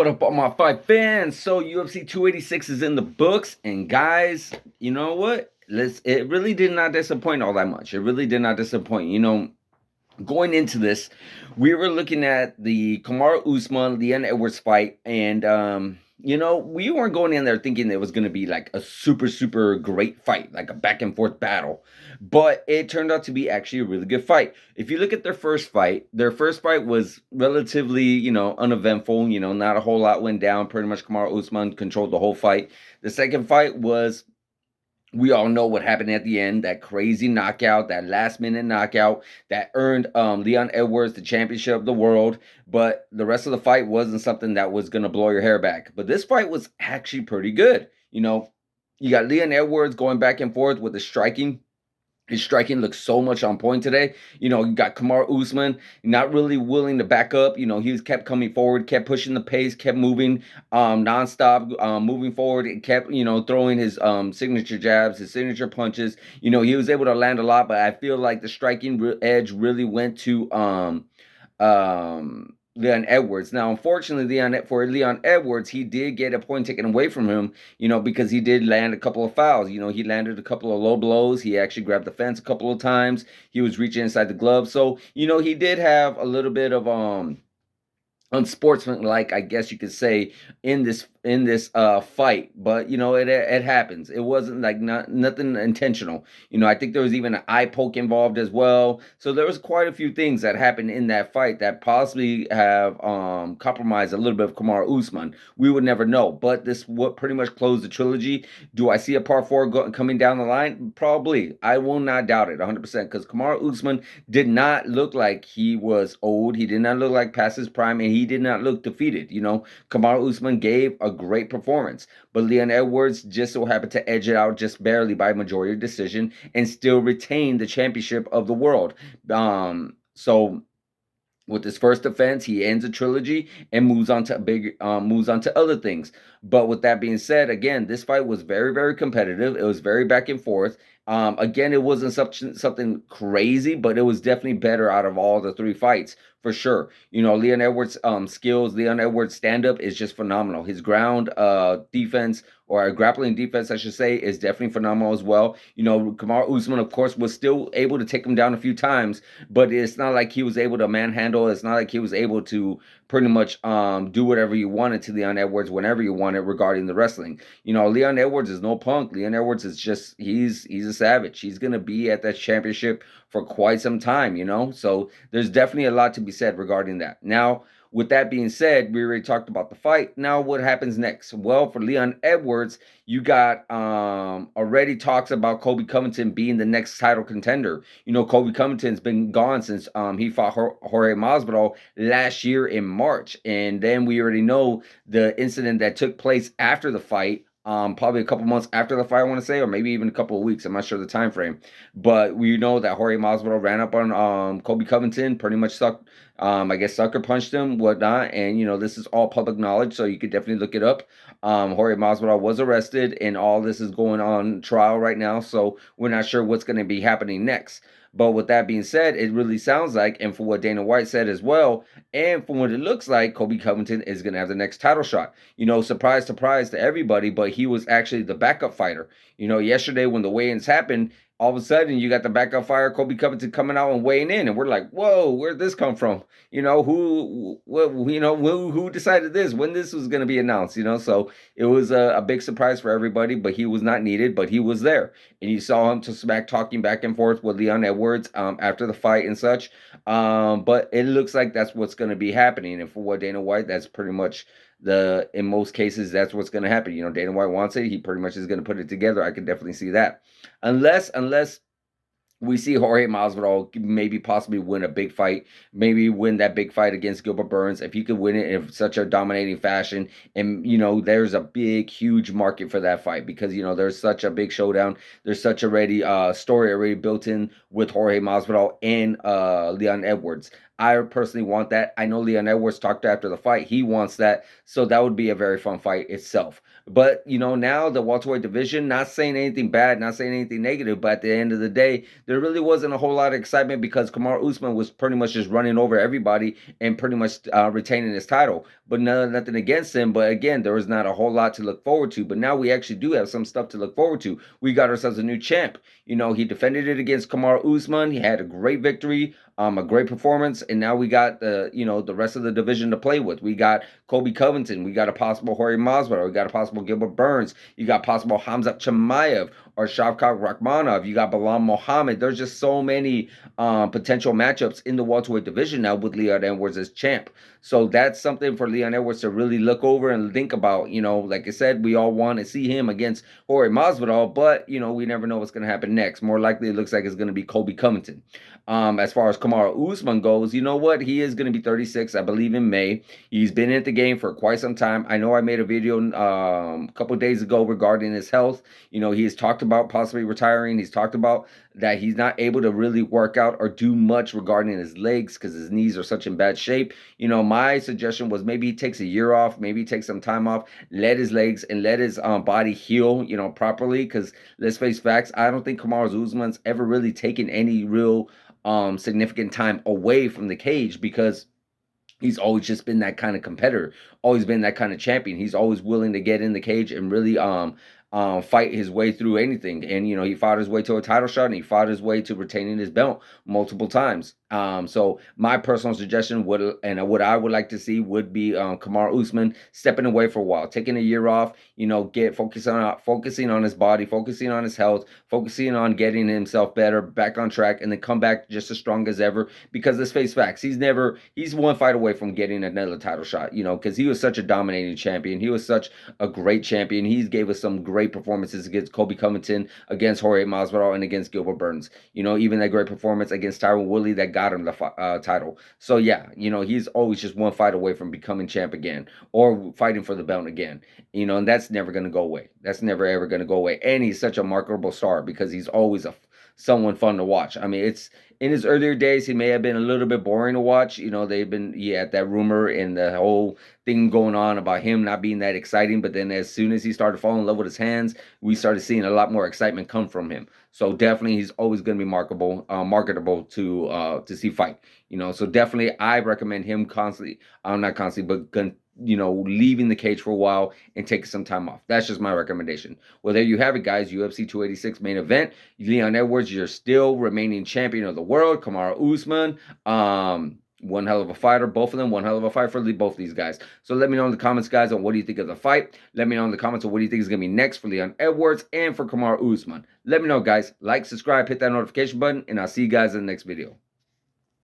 What up, all my fight fans? So UFC 286 is in the books, and guys, you know what? It really did not disappoint all that much. It really did not disappoint. Going into this, we were looking at the Kamaru Usman Leon Edwards fight, and we weren't going in there thinking it was going to be like a super great fight, like a back and forth battle, but it turned out to be actually a really good fight. If you look at their first fight was relatively uneventful. Not a whole lot went down. Pretty much Kamaru Usman controlled the whole fight. The second fight was, we all know what happened at the end, that crazy knockout, that last minute knockout that earned Leon Edwards the championship of the world. But the rest of the fight wasn't something that was going to blow your hair back. But this fight was actually pretty good. You got Leon Edwards going back and forth with the striking. His striking looks so much on point today. You got Kamaru Usman not really willing to back up. He was kept coming forward, kept pushing the pace, kept moving nonstop, moving forward. It kept, throwing his signature jabs, his signature punches. He was able to land a lot, but I feel like the striking edge really went to Leon Edwards. Now, unfortunately, for Leon Edwards, he did get a point taken away from him, because he did land a couple of fouls. He landed a couple of low blows. He actually grabbed the fence a couple of times. He was reaching inside the glove. So, he did have a little bit of unsportsmanlike, I guess you could say, in this fight. But it happens. It wasn't like nothing intentional. I think there was even an eye poke involved as well. So there was quite a few things that happened in that fight that possibly have compromised a little bit of Kamaru Usman. We would never know. But this what pretty much closed the trilogy. Do I see a part 4 coming down the line? Probably. I will not doubt it 100%, because Kamaru Usman did not look like he was old. He did not look like past his prime, and he did not look defeated. Kamaru Usman gave a great performance, but Leon Edwards just so happened to edge it out just barely by majority decision and still retain the championship of the world. So with his first defense, he ends a trilogy and moves on to other things. But with that being said, again, this fight was very competitive. It was very back and forth. Again, it wasn't something crazy, but it was definitely better out of all the 3 fights for sure. Leon Edwards' skills, Leon Edwards' stand-up is just phenomenal. His ground defense, or grappling defense, I should say, is definitely phenomenal as well. Kamaru Usman, of course, was still able to take him down a few times, but it's not like he was able to manhandle. It's not like he was able to pretty much do whatever you wanted to Leon Edwards whenever you wanted regarding the wrestling. Leon Edwards is no punk. Leon Edwards is just, he's a savage. He's going to be at that championship for quite some time, So there's definitely a lot to be said regarding that. Now, with that being said, we already talked about the fight. Now, what happens next? Well, for Leon Edwards, you got already talks about Colby Covington being the next title contender. Colby Covington's been gone since he fought Jorge Masvidal last year in March. And then we already know the incident that took place after the fight. Probably a couple months after the fight, I want to say, or maybe even a couple of weeks. I'm not sure the time frame, but we know that Jorge Masvidal ran up on Colby Covington, pretty much sucker punched him, whatnot. And this is all public knowledge, so you could definitely look it up. Jorge Masvidal was arrested, and all this is going on trial right now, so we're not sure what's going to be happening next. But with that being said, it really sounds like, and for what Dana White said as well, and from what it looks like, Colby Covington is going to have the next title shot. Surprise to everybody, but he was actually the backup fighter. Yesterday when the weigh-ins happened, all of a sudden you got the backup fighter, Colby Covington, coming out and weighing in, and we're like, whoa, where'd this come from? Who decided this, when this was going to be announced? So it was a big surprise for everybody, but he was not needed, but he was there. And you saw him talking back and forth with Leon Edwards after the fight and such. But it looks like that's what's going to be happening. And for what Dana White, that's pretty much in most cases, that's what's going to happen. Dana White wants it. He pretty much is going to put it together. I could definitely see that. Unless we see Jorge Masvidal maybe possibly win a big fight, maybe win that big fight against Gilbert Burns. If he could win it in such a dominating fashion, and there's a huge market for that fight, because there's such a big showdown. There's such story already built in with Jorge Masvidal and Leon Edwards. I personally want that. I know Leon Edwards talked after the fight. He wants that. So that would be a very fun fight itself. But, now the welterweight division, not saying anything bad, not saying anything negative, but at the end of the day, there really wasn't a whole lot of excitement because Kamaru Usman was pretty much just running over everybody and pretty much retaining his title. But nothing against him. But again, there was not a whole lot to look forward to. But now we actually do have some stuff to look forward to. We got ourselves a new champ. He defended it against Kamaru Usman. He had a great victory, a great performance, and now we got the rest of the division to play with. We got Colby Covington. We got a possible Jorge Masvidal. We got a possible Gilbert Burns. You got possible Hamzat Chimaev or Shavkat Rakhmonov. You got Bilal Muhammad. There's just so many potential matchups in the welterweight division now with Leon Edwards as champ. So that's something for Leon Edwards to really look over and think about. Like I said, we all want to see him against Jorge Masvidal, but we never know what's going to happen next. More likely, it looks like it's going to be Colby Covington. As far as Kamaru Usman goes, you know what? He is going to be 36, I believe, in May. He's been in the game for quite some time. I know I made a video a couple of days ago regarding his health. He has talked about possibly retiring. He's talked about that he's not able to really work out or do much regarding his legs because his knees are such in bad shape. My suggestion was maybe he takes a year off, maybe he takes some time off, let his legs and let his body heal, properly. Because let's face facts, I don't think Kamaru Usman's ever really taken any real significant time away from the cage because he's always just been that kind of competitor, always been that kind of champion. He's always willing to get in the cage and really fight his way through anything. And he fought his way to a title shot, and he fought his way to retaining his belt multiple times. So my personal suggestion would, and what I would like to see would be Kamaru Usman stepping away for a while, taking a year off. Focusing on his body, focusing on his health, focusing on getting himself better, back on track, and then come back just as strong as ever. Because let's face facts, he's one fight away from getting another title shot. Because he was such a dominating champion. He was such a great champion. He gave us some great performances against Colby Covington, against Jorge Masvidal, and against Gilbert Burns. Even that great performance against Tyron Woodley that got him the title. So yeah, he's always just one fight away from becoming champ again or fighting for the belt again. And that's never going to go away. That's never ever going to go away. And he's such a marketable star because he's always someone fun to watch. I mean, it's in his earlier days, he may have been a little bit boring to watch. He had that rumor and the whole thing going on about him not being that exciting. But then as soon as he started falling in love with his hands, we started seeing a lot more excitement come from him. So definitely he's always going to be marketable to see fight. So definitely I recommend him constantly, not constantly, but leaving the cage for a while and taking some time off. That's just my recommendation. Well, there you have it, guys. UFC 286 main event. Leon Edwards, you're still remaining champion of the world. Kamaru Usman, one hell of a fighter. Both of them, one hell of a fight for both these guys. So let me know in the comments, guys, on what do you think of the fight. Let me know in the comments on what do you think is going to be next for Leon Edwards and for Kamaru Usman. Let me know, guys. Like, subscribe, hit that notification button, and I'll see you guys in the next video.